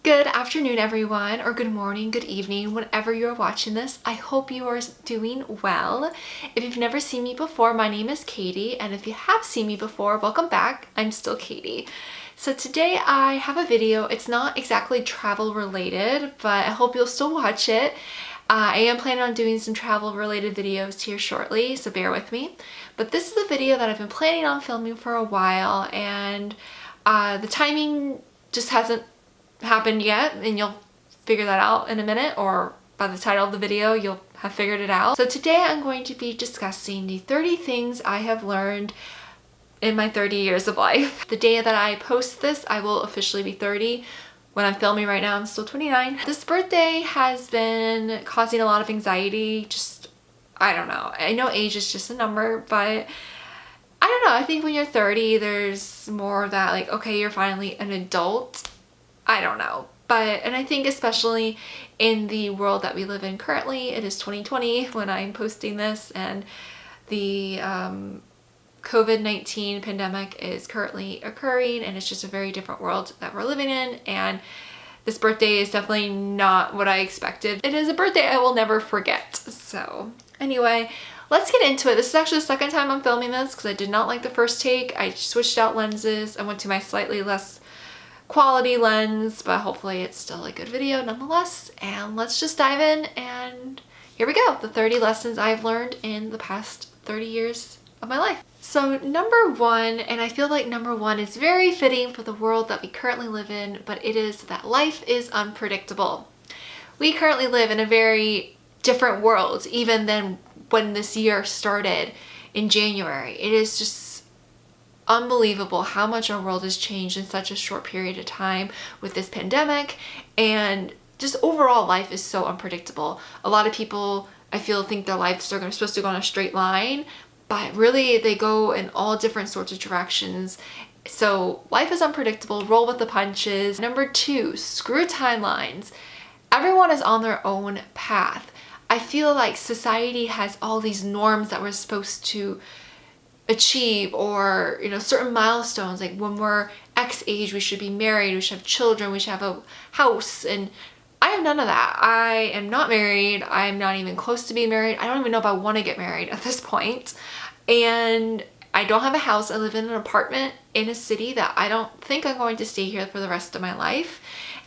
Good afternoon, everyone, or good morning, good evening, whenever you're watching this. I hope you are doing well. If you've never seen me before, my name is Katie, and if you have seen me before, welcome back. I'm still Katie. So today I have a video. It's not exactly travel related, but I hope you'll still watch it. I am planning on doing some travel related videos here shortly, so bear with me. But this is a video that I've been planning on filming for a while, and the timing just hasn't happened yet, and you'll figure that out in a minute, or by the title of the video you'll have figured it out. So today I'm going to be discussing the 30 things I have learned in my 30 years of life. The day that I post this, I will officially be 30. When I'm filming right now, I'm still 29. This birthday has been causing a lot of anxiety. I don't know. I know age is just a number, but I don't know. I think when you're 30, there's more of that, like, okay, you're finally an adult. I don't know. And I think especially in the world that we live in currently, it is 2020 when I'm posting this, and the COVID-19 pandemic is currently occurring, and it's just a very different world that we're living in, and this birthday is definitely not what I expected. It is a birthday I will never forget. So anyway, let's get into it. This is actually the second time I'm filming this because I did not like the first take. I switched out lenses. I went to my slightly less quality lens, but hopefully it's still a good video nonetheless. And let's just dive in, and here we go. The 30 lessons I've learned in the past 30 years of my life. So number one, and I feel like number one is very fitting for the world that we currently live in, but it is that life is unpredictable. We currently live in a very different world even than when this year started in January. It is just unbelievable how much our world has changed in such a short period of time with this pandemic, and just overall life is so unpredictable. A lot of people, I feel, think their lives are supposed to go in a straight line, but really they go in all different sorts of directions. So life is unpredictable, roll with the punches. Number two, screw timelines. Everyone is on their own path. I feel like society has all these norms that we're supposed to achieve, or certain milestones, like when we're X age we should be married, we should have children, we should have a house, and I have none of that. I am not married. I'm not even close to being married. I don't even know if I want to get married at this point. And I don't have a house. I live in an apartment in a city that I don't think I'm going to stay here for the rest of my life.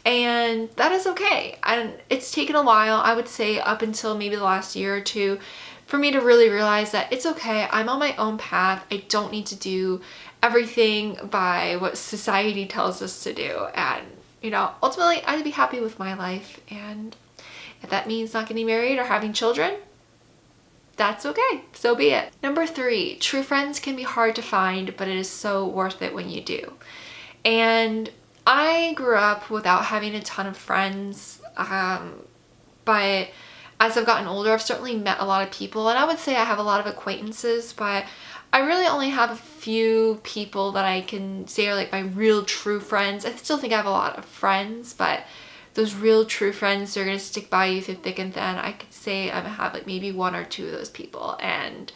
And that is okay. And it's taken a while, I would say up until maybe the last year or two, for me to really realize that it's okay. I'm on my own path. I don't need to do everything by what society tells us to do. And ultimately I'd be happy with my life, and if that means not getting married or having children, that's okay, so be it. Number three, true friends can be hard to find, but it is so worth it when you do. And I grew up without having a ton of friends, but as I've gotten older, I've certainly met a lot of people, and I would say I have a lot of acquaintances, but I really only have a few people that I can say are like my real true friends. I still think I have a lot of friends, but those real true friends, they're gonna stick by you through thick and thin. I could say I have like maybe one or two of those people, and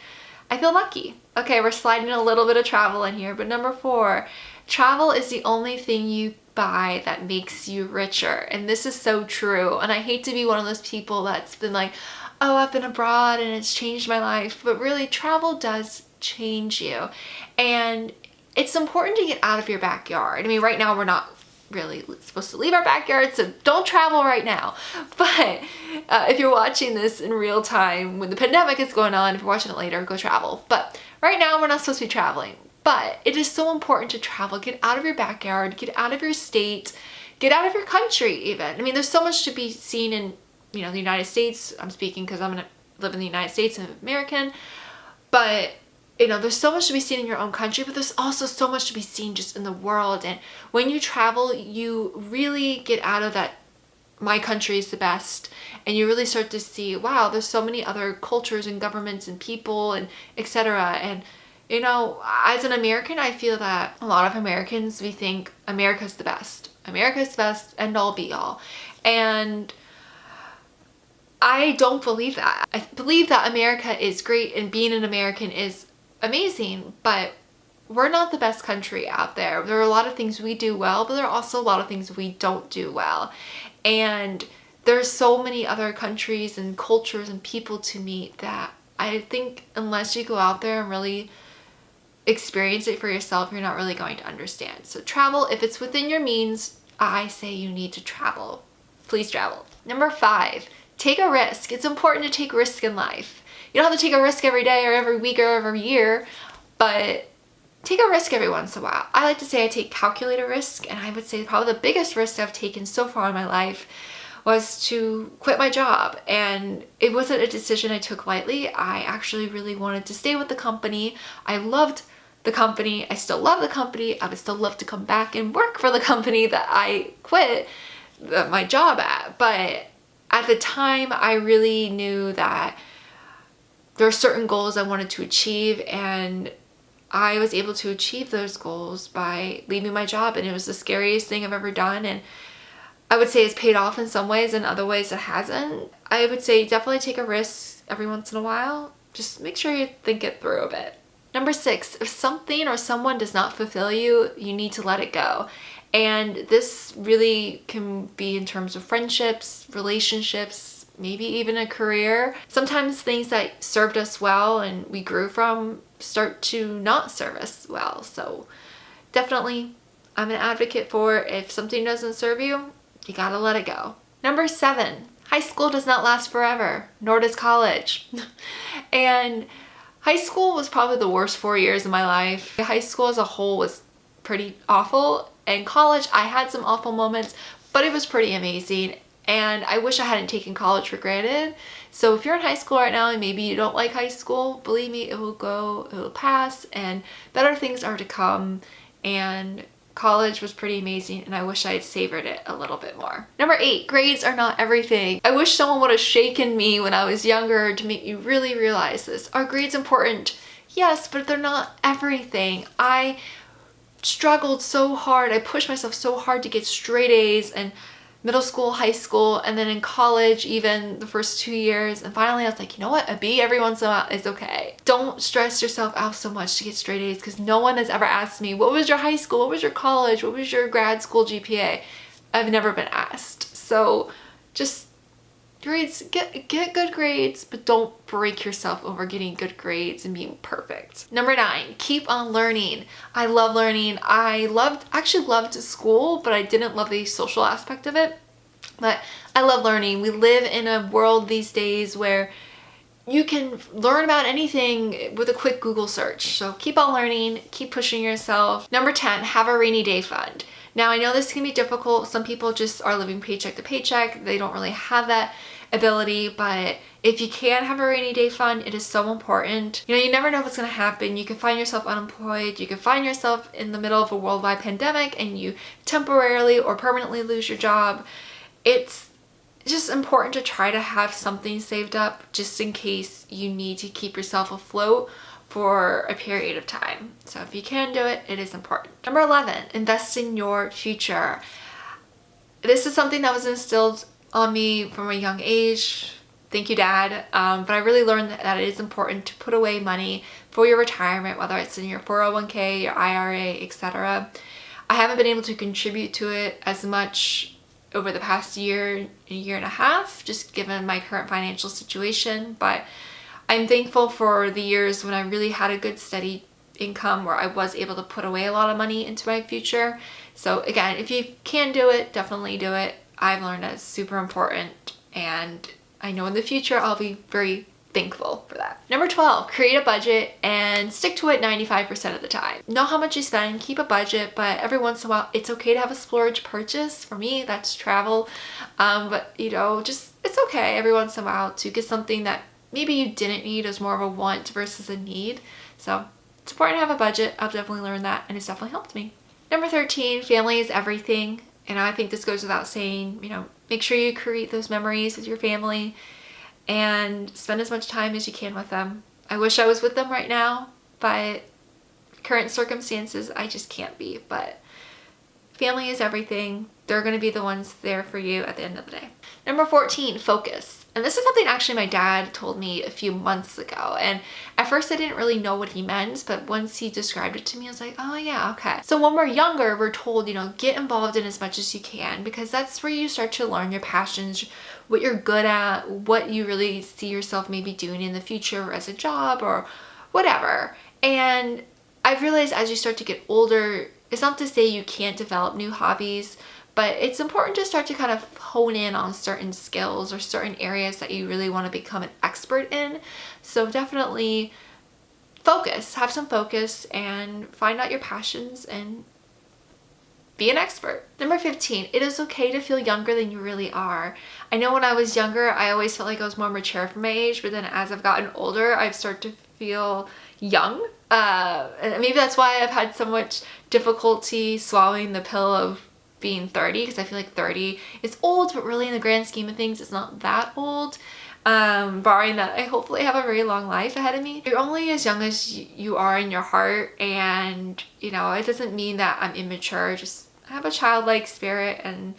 I feel lucky. Okay, we're sliding a little bit of travel in here, but number four, travel is the only thing you buy that makes you richer. And this is so true. And I hate to be one of those people that's been like, oh, I've been abroad and it's changed my life, but really travel does change you. And it's important to get out of your backyard. I mean, right now we're not really supposed to leave our backyard, so don't travel right now. But if you're watching this in real time when the pandemic is going on, if you're watching it later, go travel. But right now we're not supposed to be traveling. But it is so important to travel. Get out of your backyard, get out of your state, get out of your country even. I mean, there's so much to be seen in the United States. I'm speaking because I'm gonna live in the United States and I'm American. But there's so much to be seen in your own country, but there's also so much to be seen just in the world. And when you travel, you really get out of that my country is the best, and you really start to see, wow, there's so many other cultures and governments and people and etc. And as an American, I feel that a lot of Americans, we think America's the best. America's the best, end all be all. And I don't believe that. I believe that America is great and being an American is amazing, but we're not the best country out there. There are a lot of things we do well, but there are also a lot of things we don't do well. And there's so many other countries and cultures and people to meet that I think unless you go out there and really experience it for yourself, you're not really going to understand. So travel, if it's within your means, I say you need to travel. Please travel. Number 5, take a risk. It's important to take risk in life. You don't have to take a risk every day or every week or every year, but take a risk every once in a while. I like to say I take calculated risk, and I would say probably the biggest risk I've taken so far in my life was to quit my job. And it wasn't a decision I took lightly. I actually really wanted to stay with the company. I loved the company. I still love the company. I would still love to come back and work for the company that I quit my job at. But at the time, I really knew that there are certain goals I wanted to achieve, and I was able to achieve those goals by leaving my job. And it was the scariest thing I've ever done. And I would say it's paid off in some ways, and other ways it hasn't. I would say definitely take a risk every once in a while. Just make sure you think it through a bit. Number 6, if something or someone does not fulfill you, you need to let it go. And this really can be in terms of friendships, relationships, maybe even a career. Sometimes things that served us well and we grew from start to not serve us well. So definitely, I'm an advocate for if something doesn't serve you, you gotta let it go. Number 7, high school does not last forever, nor does college. And high school was probably the worst 4 years of my life. High school as a whole was pretty awful. And college, I had some awful moments, but it was pretty amazing. And I wish I hadn't taken college for granted. So if you're in high school right now and maybe you don't like high school, believe me, it will go, it will pass, and better things are to come. And college was pretty amazing, and I wish I had savored it a little bit more. Number 8, grades are not everything. I wish someone would have shaken me when I was younger to make me really realize this. Are grades important? Yes, but they're not everything. I struggled so hard. I pushed myself so hard to get straight A's in middle school, high school, and then in college, even the first 2 years. And finally I was like, you know what? A B every once in a while is okay. Don't stress yourself out so much to get straight A's, because no one has ever asked me, what was your high school? What was your college? What was your grad school GPA? I've never been asked. So just grades, get good grades, but don't break yourself over getting good grades and being perfect. Number 9, keep on learning. I love learning. I actually loved school, but I didn't love the social aspect of it. But I love learning. We live in a world these days where you can learn about anything with a quick Google search. So keep on learning, keep pushing yourself. Number 10, have a rainy day fund. Now, I know this can be difficult. Some people just are living paycheck to paycheck. They don't really have that ability, but if you can have a rainy day fund, it is so important. You know, you never know what's going to happen. You can find yourself unemployed. You can find yourself in the middle of a worldwide pandemic and you temporarily or permanently lose your job. It's just important to try to have something saved up just in case you need to keep yourself afloat for a period of time. So if you can do it, it is important. Number 11, invest in your future. This is something that was instilled on me from a young age. Thank you, Dad. But I really learned that it is important to put away money for your retirement, whether it's in your 401k, your IRA, etc. I haven't been able to contribute to it as much over the past year and a half, just given my current financial situation, but I'm thankful for the years when I really had a good steady income where I was able to put away a lot of money into my future. So again, if you can do it, definitely do it. I've learned that it's super important, and I know in the future I'll be very thankful for that. Number 12, create a budget and stick to it 95% of the time. Know how much you spend, keep a budget, but every once in a while it's okay to have a splurge purchase. For me, that's travel. But you know, just it's okay every once in a while to get something that maybe you didn't need as more of a want versus a need. So it's important to have a budget. I've definitely learned that, and it's definitely helped me. Number 13, family is everything. And I think this goes without saying, you know, make sure you create those memories with your family and spend as much time as you can with them. I wish I was with them right now, but current circumstances, I just can't be. But Family is everything. They're going to be the ones there for you at the end of the day. Number 14, focus. And this is something actually my dad told me a few months ago. And at first I didn't really know what he meant, but once he described it to me, I was like, oh yeah, okay. So when we're younger, we're told, get involved in as much as you can, because that's where you start to learn your passions, what you're good at, what you really see yourself maybe doing in the future as a job or whatever. And I've realized as you start to get older, it's not to say you can't develop new hobbies, but it's important to start to kind of hone in on certain skills or certain areas that you really want to become an expert in. So definitely focus, have some focus, and find out your passions and be an expert. Number 15, it is okay to feel younger than you really are. I know when I was younger, I always felt like I was more mature for my age, but then as I've gotten older, I've started to feel young. And maybe that's why I've had so much difficulty swallowing the pill of being 30, because I feel like 30 is old, but really in the grand scheme of things, it's not that old. Barring that I hopefully have a very long life ahead of me. You're only as young as you are in your heart, and it doesn't mean that I'm immature. Just have a childlike spirit, and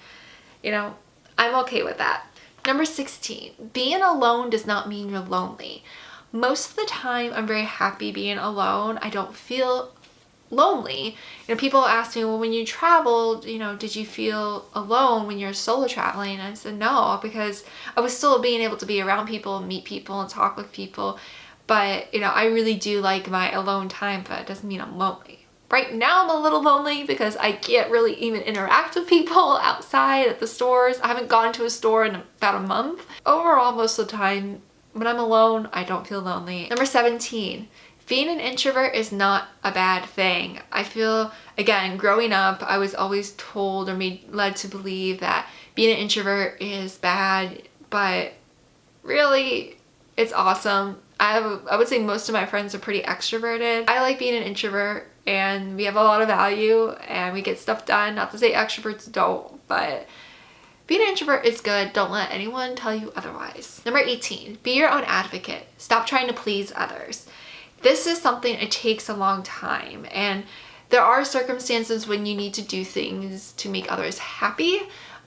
I'm okay with that. Number 16, being alone does not mean you're lonely. Most of the time I'm very happy being alone. I don't feel lonely. People ask me, well, when you traveled, did you feel alone when you're solo traveling? And I said no, because I was still being able to be around people, meet people, and talk with people. But I really do like my alone time, but it doesn't mean I'm lonely. Right now I'm a little lonely because I can't really even interact with people outside at the stores. I haven't gone to a store in about a month. Overall, most of the time when I'm alone, I don't feel lonely. Number 17, being an introvert is not a bad thing. I feel, again, growing up, I was always told or led to believe that being an introvert is bad, but really, it's awesome. I would say most of my friends are pretty extroverted. I like being an introvert, and we have a lot of value, and we get stuff done. Not to say extroverts don't, but being an introvert is good. Don't let anyone tell you otherwise. Number 18, be your own advocate. Stop trying to please others. This is something it takes a long time, and there are circumstances when you need to do things to make others happy.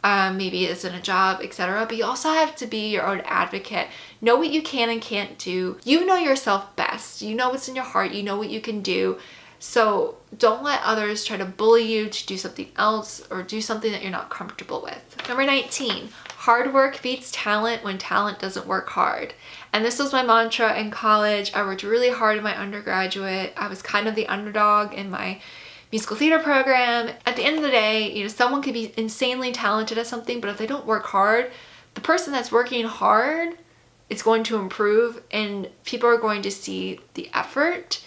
Maybe it's in a job, etc. But you also have to be your own advocate. Know what you can and can't do. You know yourself best. You know what's in your heart. You know what you can do. So don't let others try to bully you to do something else or do something that you're not comfortable with. Number 19, hard work beats talent when talent doesn't work hard. And this was my mantra in college. I worked really hard in my undergraduate. I was kind of the underdog in my musical theater program. At the end of the day, someone could be insanely talented at something, but if they don't work hard, the person that's working hard is going to improve, and people are going to see the effort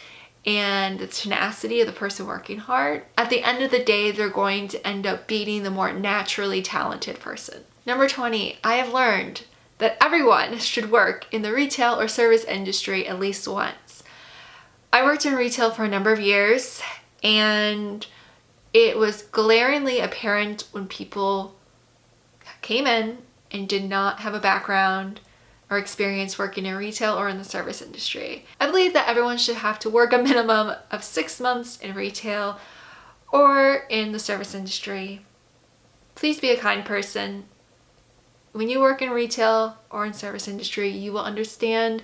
and the tenacity of the person working hard. At the end of the day, they're going to end up beating the more naturally talented person. Number 20, I have learned that everyone should work in the retail or service industry at least once. I worked in retail for a number of years, and it was glaringly apparent when people came in and did not have a background or experience working in retail or in the service industry. I believe that everyone should have to work a minimum of 6 months in retail or in the service industry. Please be a kind person. When you work in retail or in service industry, you will understand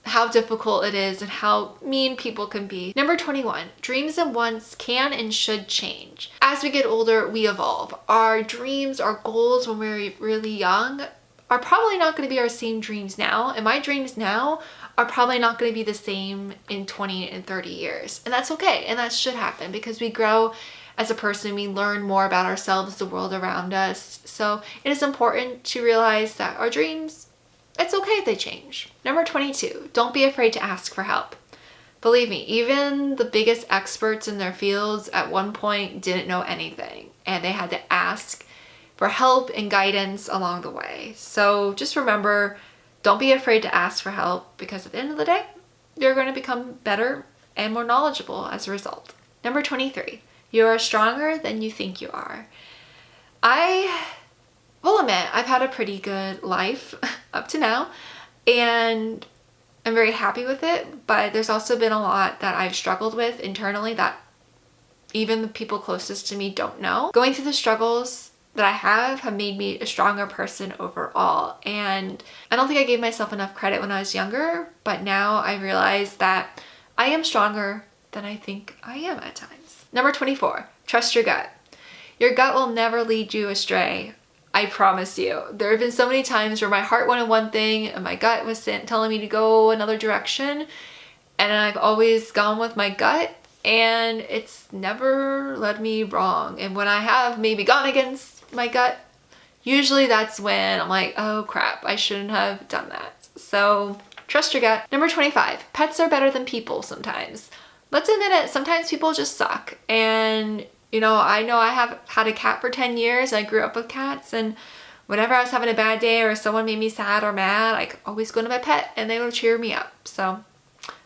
how difficult it is and how mean people can be. Number 21, dreams and wants can and should change. As we get older, we evolve. Our dreams, our goals when we're really young are probably not going to be our same dreams now, and my dreams now are probably not going to be the same in 20 and 30 years. And that's okay, and that should happen because we grow as a person, we learn more about ourselves, the world around us. So it is important to realize that our dreams, it's okay if they change. Number 22, don't be afraid to ask for help. Believe me, even the biggest experts in their fields at one point didn't know anything, and they had to ask for help and guidance along the way. So just remember, don't be afraid to ask for help, because at the end of the day, you're going to become better and more knowledgeable as a result. Number 23, you are stronger than you think you are. I will admit, I've had a pretty good life up to now, and I'm very happy with it, but there's also been a lot that I've struggled with internally that even the people closest to me don't know. Going through the struggles that I have made me a stronger person overall. And I don't think I gave myself enough credit when I was younger, but now I realize that I am stronger than I think I am at times. Number 24, trust your gut. Your gut will never lead you astray. I promise you. There have been so many times where my heart wanted one thing and my gut was telling me to go another direction, and I've always gone with my gut, and it's never led me wrong. And when I have maybe gone against my gut, usually that's when I'm like, oh crap, I shouldn't have done that. So trust your gut. Number 25, pets are better than people sometimes. Let's admit it, sometimes people just suck. And you know I have had a cat for 10 years. I grew up with cats, and whenever I was having a bad day or someone made me sad or mad, I could always go to my pet and they would cheer me up. So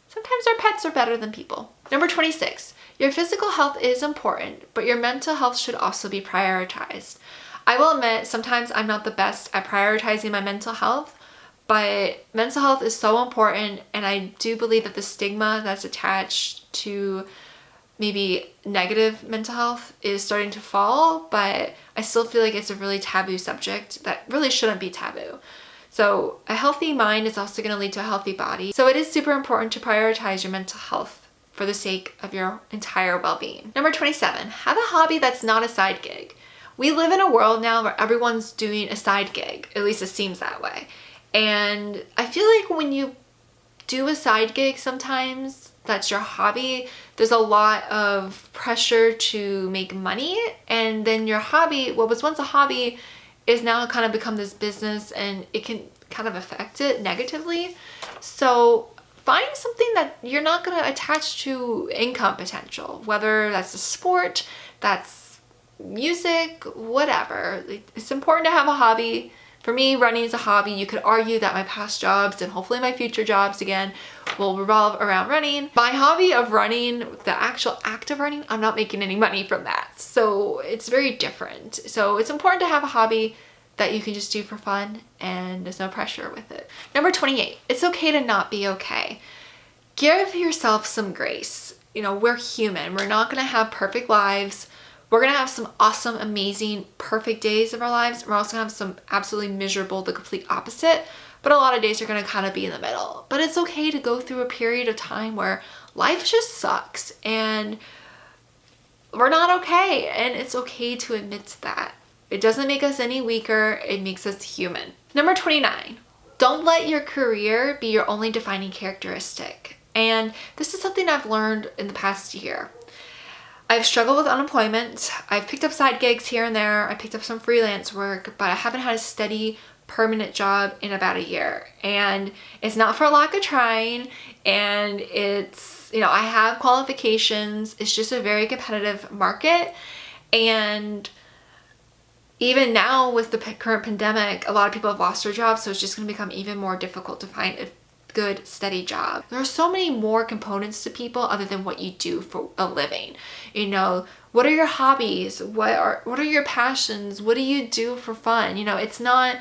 sometimes our pets are better than people. Number 26, your physical health is important, but your mental health should also be prioritized. I will admit, sometimes I'm not the best at prioritizing my mental health, but mental health is so important, and I do believe that the stigma that's attached to maybe negative mental health is starting to fall, but I still feel like it's a really taboo subject that really shouldn't be taboo. So a healthy mind is also going to lead to a healthy body. So it is super important to prioritize your mental health for the sake of your entire well-being. Number 27, have a hobby that's not a side gig. We live in a world now where everyone's doing a side gig, at least it seems that way. And I feel like when you do a side gig sometimes, that's your hobby, there's a lot of pressure to make money, and then your hobby, what was once a hobby, is now kind of become this business, and it can kind of affect it negatively. So find something that you're not going to attach to income potential, whether that's a sport, that's music, whatever. It's important to have a hobby. For me, running is a hobby. You could argue that my past jobs and hopefully my future jobs again will revolve around running. My hobby of running, the actual act of running, I'm not making any money from that. So it's very different. So it's important to have a hobby that you can just do for fun and there's no pressure with it. Number 28, it's okay to not be okay. Give yourself some grace. You know, we're human. We're not gonna have perfect lives. We're gonna have some awesome, amazing, perfect days of our lives. We're also gonna have some absolutely miserable, the complete opposite. But a lot of days are gonna kind of be in the middle. But it's okay to go through a period of time where life just sucks and we're not okay. And it's okay to admit that. It doesn't make us any weaker, it makes us human. Number 29, don't let your career be your only defining characteristic. And this is something I've learned in the past year. I've struggled with unemployment. I've picked up side gigs here and there. I picked up some freelance work, but I haven't had a steady, permanent job in about a year. And it's not for lack of trying. And it's, you know, I have qualifications. It's just a very competitive market. And even now with the current pandemic, a lot of people have lost their jobs. So it's just going to become even more difficult to find a good steady job. There are so many more components to people other than what you do for a living. You know, what are your hobbies? What are your passions? What do you do for fun? You know, it's not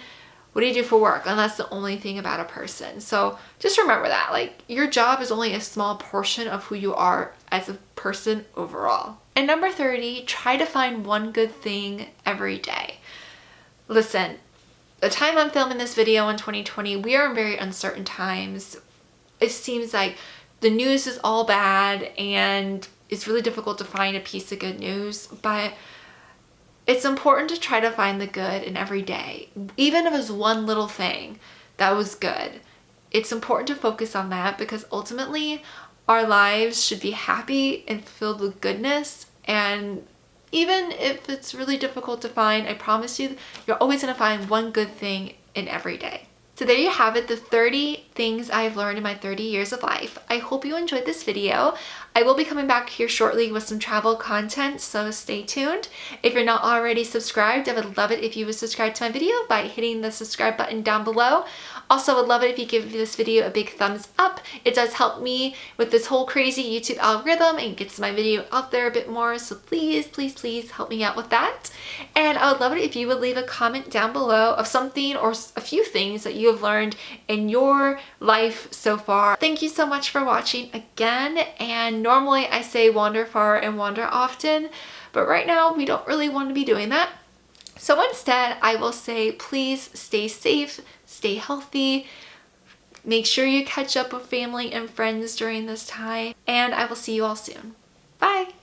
what do you do for work, and that's the only thing about a person. So just remember that, like, your job is only a small portion of who you are as a person overall. And number 30, try to find one good thing every day. Listen, the time I'm filming this video in 2020, we are in very uncertain times. It seems like the news is all bad and it's really difficult to find a piece of good news, but it's important to try to find the good in every day. Even if it's one little thing that was good, it's important to focus on that because ultimately our lives should be happy and filled with goodness. And even if it's really difficult to find, I promise you, you're always going to find one good thing in every day. So there you have it, the 30 things I've learned in my 30 years of life. I hope you enjoyed this video. I will be coming back here shortly with some travel content, so stay tuned. If you're not already subscribed, I would love it if you would subscribe to my video by hitting the subscribe button down below. Also, I would love it if you give this video a big thumbs up. It does help me with this whole crazy YouTube algorithm and gets my video out there a bit more. So please, please, please help me out with that. And I would love it if you would leave a comment down below of something or a few things that you have learned in your life so far. Thank you so much for watching again, and normally I say wander far and wander often, but right now we don't really want to be doing that. So instead, I will say please stay safe, stay healthy, make sure you catch up with family and friends during this time, and I will see you all soon. Bye!